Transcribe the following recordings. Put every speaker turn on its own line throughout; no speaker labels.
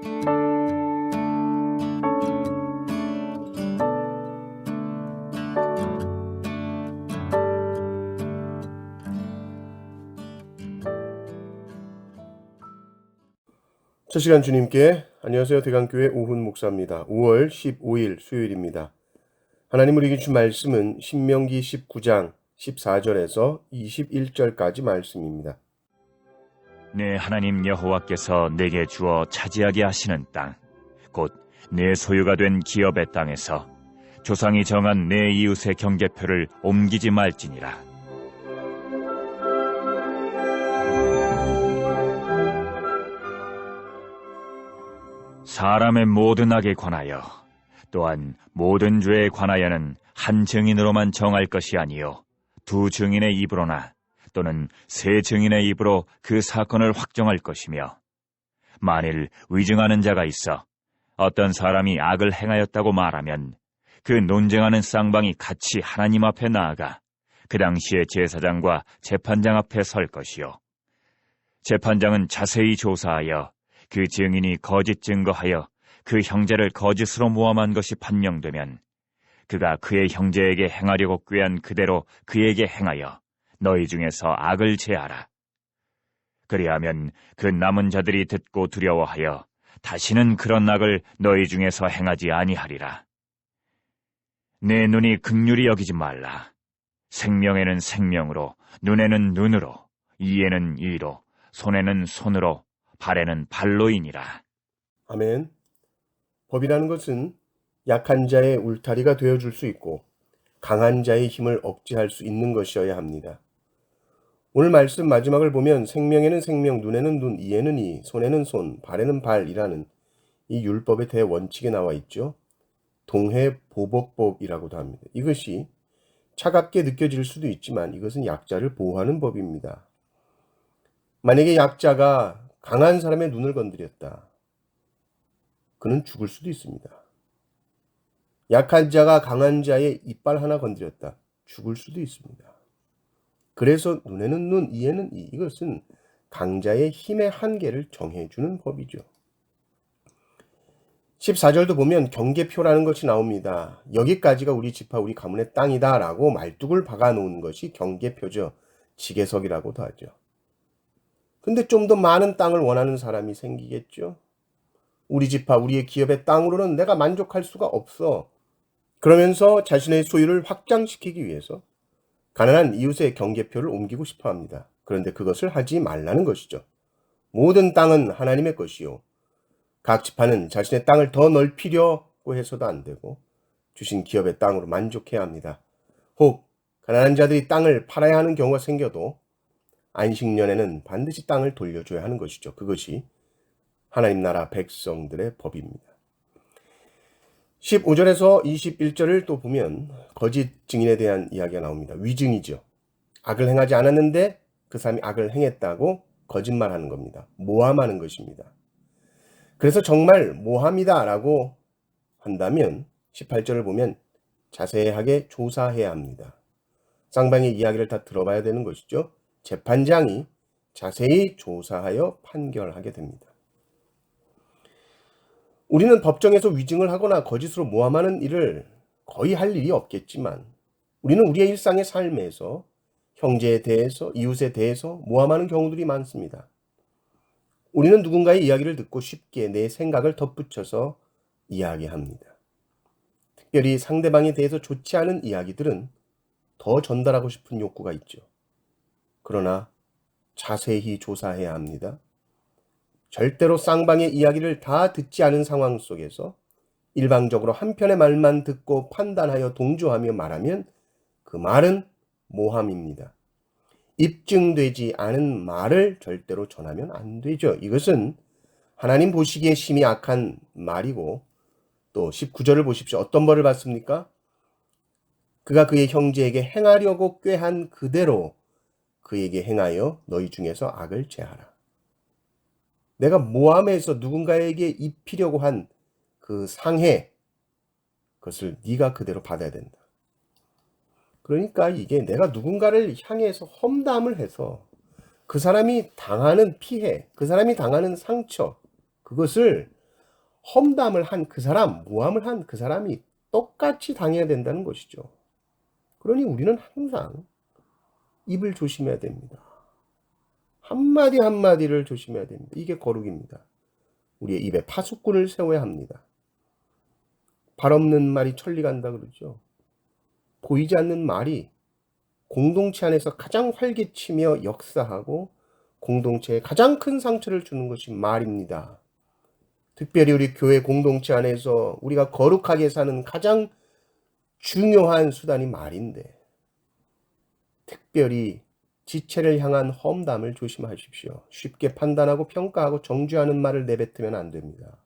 첫 시간 주님께 안녕하세요. 대강교회 오훈 목사입니다. 5월 15일 수요일입니다. 하나님 우리에게 준 말씀은 신명기 19장 14절에서 21절까지 말씀입니다.
내 하나님 여호와께서 내게 주어 차지하게 하시는 땅, 곧 내 소유가 된 기업의 땅에서 조상이 정한 내 이웃의 경계표를 옮기지 말지니라. 사람의 모든 악에 관하여 또한 모든 죄에 관하여는 한 증인으로만 정할 것이 아니요 두 증인의 입으로나 또는 세 증인의 입으로 그 사건을 확정할 것이며, 만일 위증하는 자가 있어 어떤 사람이 악을 행하였다고 말하면 그 논쟁하는 쌍방이 같이 하나님 앞에 나아가 그 당시에 제사장과 재판장 앞에 설 것이요, 재판장은 자세히 조사하여 그 증인이 거짓 증거하여 그 형제를 거짓으로 모함한 것이 판명되면 그가 그의 형제에게 행하려고 꾀한 그대로 그에게 행하여 너희 중에서 악을 제하라. 그리하면 그 남은 자들이 듣고 두려워하여 다시는 그런 악을 너희 중에서 행하지 아니하리라. 내 눈이 긍휼히 여기지 말라. 생명에는 생명으로, 눈에는 눈으로, 이에는 이로, 손에는 손으로, 발에는 발로이니라.
아멘. 법이라는 것은 약한 자의 울타리가 되어줄 수 있고 강한 자의 힘을 억제할 수 있는 것이어야 합니다. 오늘 말씀 마지막을 보면 생명에는 생명, 눈에는 눈, 이에는 이, 손에는 손, 발에는 발이라는 이 율법의 대원칙에 나와 있죠. 동해보복법이라고도 합니다. 이것이 차갑게 느껴질 수도 있지만 이것은 약자를 보호하는 법입니다. 만약에 약자가 강한 사람의 눈을 건드렸다. 그는 죽을 수도 있습니다. 약한 자가 강한 자의 이빨 하나 건드렸다. 죽을 수도 있습니다. 그래서 눈에는 눈, 이에는 이. 이것은 강자의 힘의 한계를 정해주는 법이죠. 14절도 보면 경계표라는 것이 나옵니다. 여기까지가 우리 지파, 우리 가문의 땅이다 라고 말뚝을 박아놓은 것이 경계표죠. 지계석이라고도 하죠. 근데 좀 더 많은 땅을 원하는 사람이 생기겠죠. 우리 지파, 우리의 기업의 땅으로는 내가 만족할 수가 없어. 그러면서 자신의 소유를 확장시키기 위해서 가난한 이웃의 경계표를 옮기고 싶어 합니다. 그런데 그것을 하지 말라는 것이죠. 모든 땅은 하나님의 것이요. 각 지파는 자신의 땅을 더 넓히려고 해서도 안 되고 주신 기업의 땅으로 만족해야 합니다. 혹 가난한 자들이 땅을 팔아야 하는 경우가 생겨도 안식년에는 반드시 땅을 돌려줘야 하는 것이죠. 그것이 하나님 나라 백성들의 법입니다. 15절에서 21절을 또 보면 거짓 증인에 대한 이야기가 나옵니다. 위증이죠. 악을 행하지 않았는데 그 사람이 악을 행했다고 거짓말하는 겁니다. 모함하는 것입니다. 그래서 정말 모함이다 라고 한다면 18절을 보면 자세하게 조사해야 합니다. 쌍방의 이야기를 다 들어봐야 되는 것이죠. 재판장이 자세히 조사하여 판결하게 됩니다. 우리는 법정에서 위증을 하거나 거짓으로 모함하는 일을 거의 할 일이 없겠지만 우리는 우리의 일상의 삶에서 형제에 대해서, 이웃에 대해서 모함하는 경우들이 많습니다. 우리는 누군가의 이야기를 듣고 쉽게 내 생각을 덧붙여서 이야기합니다. 특별히 상대방에 대해서 좋지 않은 이야기들은 더 전달하고 싶은 욕구가 있죠. 그러나 자세히 조사해야 합니다. 절대로 쌍방의 이야기를 다 듣지 않은 상황 속에서 일방적으로 한편의 말만 듣고 판단하여 동조하며 말하면 그 말은 모함입니다. 입증되지 않은 말을 절대로 전하면 안 되죠. 이것은 하나님 보시기에 심히 악한 말이고, 또 19절을 보십시오. 어떤 벌을 받습니까? 그가 그의 형제에게 행하려고 꾀한 그대로 그에게 행하여 너희 중에서 악을 제하라. 내가 모함해서 누군가에게 입히려고 한 그 상해, 그것을 네가 그대로 받아야 된다. 그러니까 이게 내가 누군가를 향해서 험담을 해서 그 사람이 당하는 피해, 그 사람이 당하는 상처, 그것을 험담을 한 그 사람, 모함을 한 그 사람이 똑같이 당해야 된다는 것이죠. 그러니 우리는 항상 입을 조심해야 됩니다. 한마디 한마디를 조심해야 됩니다. 이게 거룩입니다. 우리의 입에 파수꾼을 세워야 합니다. 발 없는 말이 천리 간다 그러죠. 보이지 않는 말이 공동체 안에서 가장 활기치며 역사하고 공동체에 가장 큰 상처를 주는 것이 말입니다. 특별히 우리 교회 공동체 안에서 우리가 거룩하게 사는 가장 중요한 수단이 말인데, 특별히 지체를 향한 험담을 조심하십시오. 쉽게 판단하고 평가하고 정죄하는 말을 내뱉으면 안 됩니다.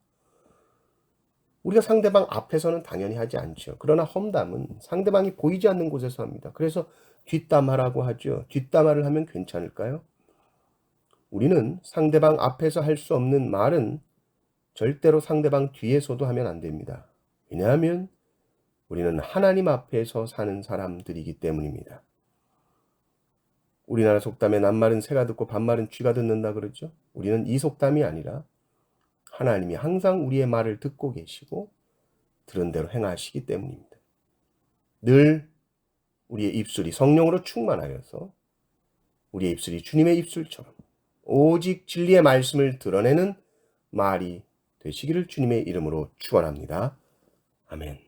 우리가 상대방 앞에서는 당연히 하지 않죠. 그러나 험담은 상대방이 보이지 않는 곳에서 합니다. 그래서 뒷담화라고 하죠. 뒷담화를 하면 괜찮을까요? 우리는 상대방 앞에서 할 수 없는 말은 절대로 상대방 뒤에서도 하면 안 됩니다. 왜냐하면 우리는 하나님 앞에서 사는 사람들이기 때문입니다. 우리나라 속담에 낱말은 새가 듣고 반말은 쥐가 듣는다 그러죠. 우리는 이 속담이 아니라 하나님이 항상 우리의 말을 듣고 계시고 들은 대로 행하시기 때문입니다. 늘 우리의 입술이 성령으로 충만하여서 우리의 입술이 주님의 입술처럼 오직 진리의 말씀을 드러내는 말이 되시기를 주님의 이름으로 축원합니다. 아멘.